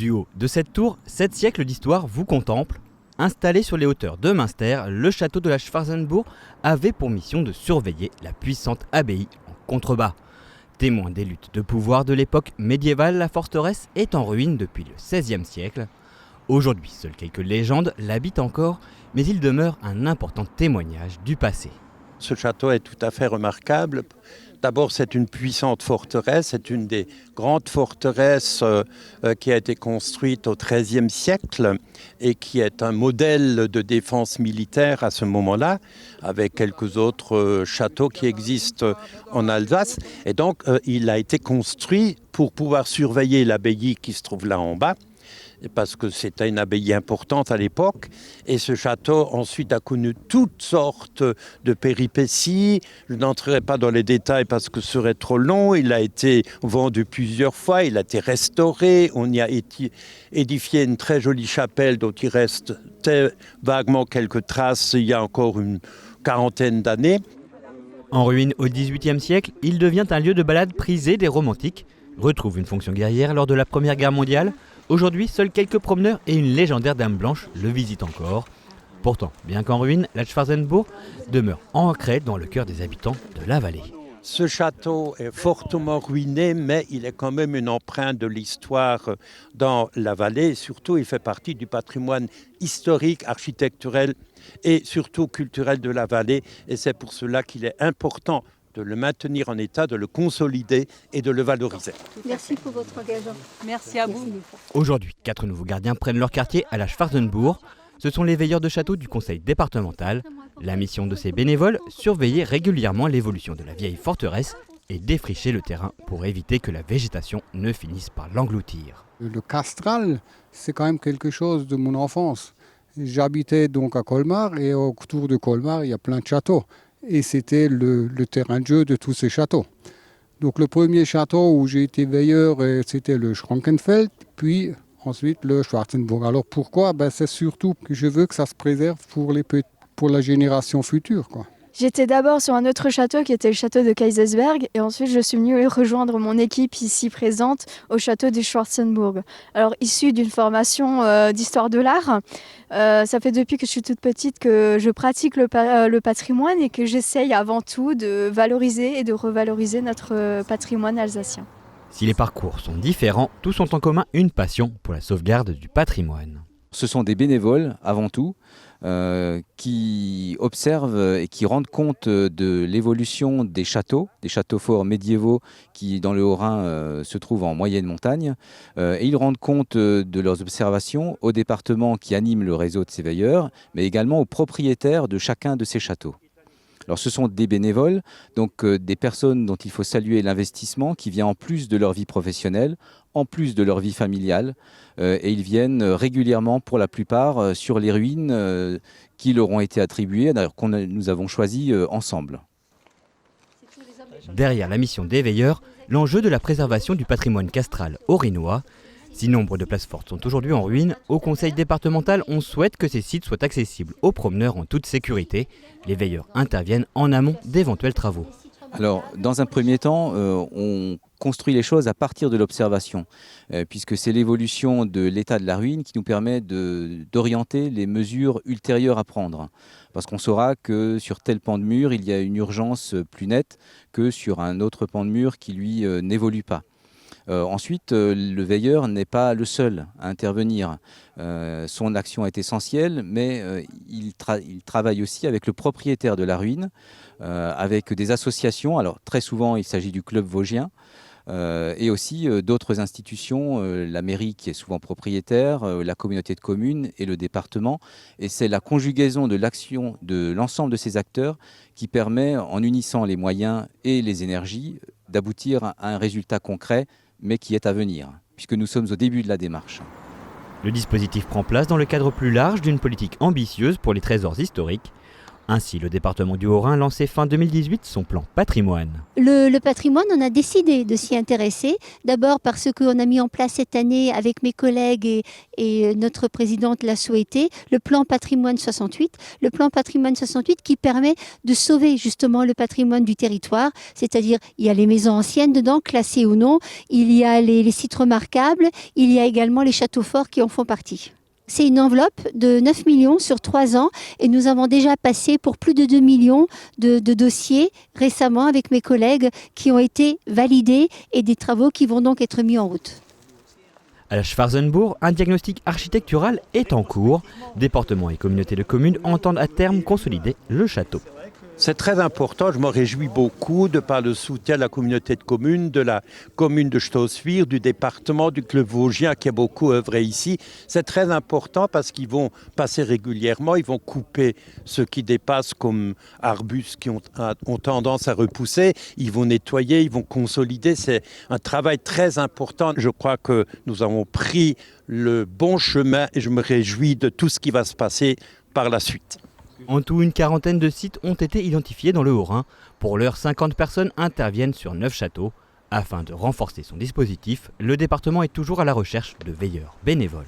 Du haut de cette tour, 7 siècles d'histoire vous contemplent. Installé sur les hauteurs de Münster, le château de la Schwarzenburg avait pour mission de surveiller la puissante abbaye en contrebas. Témoin des luttes de pouvoir de l'époque médiévale, la forteresse est en ruine depuis le XVIe siècle. Aujourd'hui, seules quelques légendes l'habitent encore, mais il demeure un important témoignage du passé. Ce château est tout à fait remarquable. D'abord, c'est une puissante forteresse, c'est une des grandes forteresses qui a été construite au XIIIe siècle et qui est un modèle de défense militaire à ce moment-là, avec quelques autres châteaux qui existent en Alsace. Et donc, il a été construit pour pouvoir surveiller l'abbaye qui se trouve là en bas, parce que c'était une abbaye importante à l'époque. Et ce château, ensuite, a connu toutes sortes de péripéties. Je n'entrerai pas dans les détails parce que ce serait trop long. Il a été vendu plusieurs fois, il a été restauré. On y a édifié une très jolie chapelle dont il reste vaguement quelques traces il y a encore une quarantaine d'années. En ruine au XVIIIe siècle, il devient un lieu de balade prisé des romantiques, retrouve une fonction guerrière lors de la Première Guerre mondiale. Aujourd'hui, seuls quelques promeneurs et une légendaire dame blanche le visitent encore. Pourtant, bien qu'en ruine, la Schwarzenburg demeure ancrée dans le cœur des habitants de la vallée. Ce château est fortement ruiné, mais il est quand même une empreinte de l'histoire dans la vallée. Et surtout, il fait partie du patrimoine historique, architecturel et surtout culturel de la vallée. Et c'est pour cela qu'il est important de le maintenir en état, de le consolider et de le valoriser. Merci pour votre engagement. Merci à vous. Aujourd'hui, 4 nouveaux gardiens prennent leur quartier à la Schwarzenburg. Ce sont les veilleurs de château du conseil départemental. La mission de ces bénévoles, surveiller régulièrement l'évolution de la vieille forteresse et défricher le terrain pour éviter que la végétation ne finisse par l'engloutir. Le Castral, c'est quand même quelque chose de mon enfance. J'habitais donc à Colmar et autour de Colmar, il y a plein de châteaux. Et c'était le terrain de jeu de tous ces châteaux. Donc le premier château où j'ai été veilleur, c'était le Schrankenfeld, puis ensuite le Schwarzenburg. Alors pourquoi ? C'est surtout que je veux que ça se préserve pour la génération future, quoi. J'étais d'abord sur un autre château qui était le château de Kaisersberg et ensuite je suis venue rejoindre mon équipe ici présente au château du Schwarzenburg. Alors issu d'une formation d'histoire de l'art, ça fait depuis que je suis toute petite que je pratique le patrimoine et que j'essaye avant tout de valoriser et de revaloriser notre patrimoine alsacien. Si les parcours sont différents, tous ont en commun une passion pour la sauvegarde du patrimoine. Ce sont des bénévoles avant tout qui observent et qui rendent compte de l'évolution des châteaux forts médiévaux qui dans le Haut-Rhin se trouvent en moyenne montagne. Et ils rendent compte de leurs observations au département qui anime le réseau de ces veilleurs, mais également aux propriétaires de chacun de ces châteaux. Alors ce sont des bénévoles, donc des personnes dont il faut saluer l'investissement qui vient en plus de leur vie professionnelle, en plus de leur vie familiale. Et ils viennent régulièrement pour la plupart sur les ruines qui leur ont été attribuées, d'ailleurs nous avons choisi ensemble. Derrière la mission des veilleurs, l'enjeu de la préservation du patrimoine castral haut-rhinois. Si nombre de places fortes sont aujourd'hui en ruine, au conseil départemental, on souhaite que ces sites soient accessibles aux promeneurs en toute sécurité. Les veilleurs interviennent en amont d'éventuels travaux. Alors, dans un premier temps, on construit les choses à partir de l'observation, puisque c'est l'évolution de l'état de la ruine qui nous permet d'orienter les mesures ultérieures à prendre. Parce qu'on saura que sur tel pan de mur, il y a une urgence plus nette que sur un autre pan de mur qui, lui, n'évolue pas. Ensuite, le veilleur n'est pas le seul à intervenir. Son action est essentielle, mais il travaille aussi avec le propriétaire de la ruine, avec des associations. Alors très souvent, il s'agit du club vosgien, et aussi d'autres institutions, la mairie qui est souvent propriétaire, la communauté de communes et le département. Et c'est la conjugaison de l'action de l'ensemble de ces acteurs qui permet, en unissant les moyens et les énergies, d'aboutir à un résultat concret, mais qui est à venir, puisque nous sommes au début de la démarche. Le dispositif prend place dans le cadre plus large d'une politique ambitieuse pour les trésors historiques. Ainsi, le département du Haut-Rhin lançait fin 2018 son plan patrimoine. Le patrimoine, on a décidé de s'y intéresser. D'abord parce qu'on a mis en place cette année avec mes collègues et notre présidente l'a souhaité, le plan patrimoine 68. Le plan patrimoine 68 qui permet de sauver justement le patrimoine du territoire. C'est-à-dire, il y a les maisons anciennes dedans, classées ou non. Il y a les sites remarquables. Il y a également les châteaux forts qui en font partie. C'est une enveloppe de 9 millions sur 3 ans et nous avons déjà passé pour plus de 2 millions de dossiers récemment avec mes collègues qui ont été validés et des travaux qui vont donc être mis en route. À la Schwarzenbourg, un diagnostic architectural est en cours. Département et communauté de communes entendent à terme consolider le château. C'est très important, je m'en réjouis beaucoup de par le soutien de la communauté de communes, de la commune de Stoswir, du département, du club vosgien qui a beaucoup œuvré ici. C'est très important parce qu'ils vont passer régulièrement, ils vont couper ce qui dépasse comme arbustes qui ont tendance à repousser, ils vont nettoyer, ils vont consolider. C'est un travail très important. Je crois que nous avons pris le bon chemin et je me réjouis de tout ce qui va se passer par la suite. En tout, une quarantaine de sites ont été identifiés dans le Haut-Rhin. Pour l'heure, 50 personnes interviennent sur 9 châteaux. Afin de renforcer son dispositif, le département est toujours à la recherche de veilleurs bénévoles.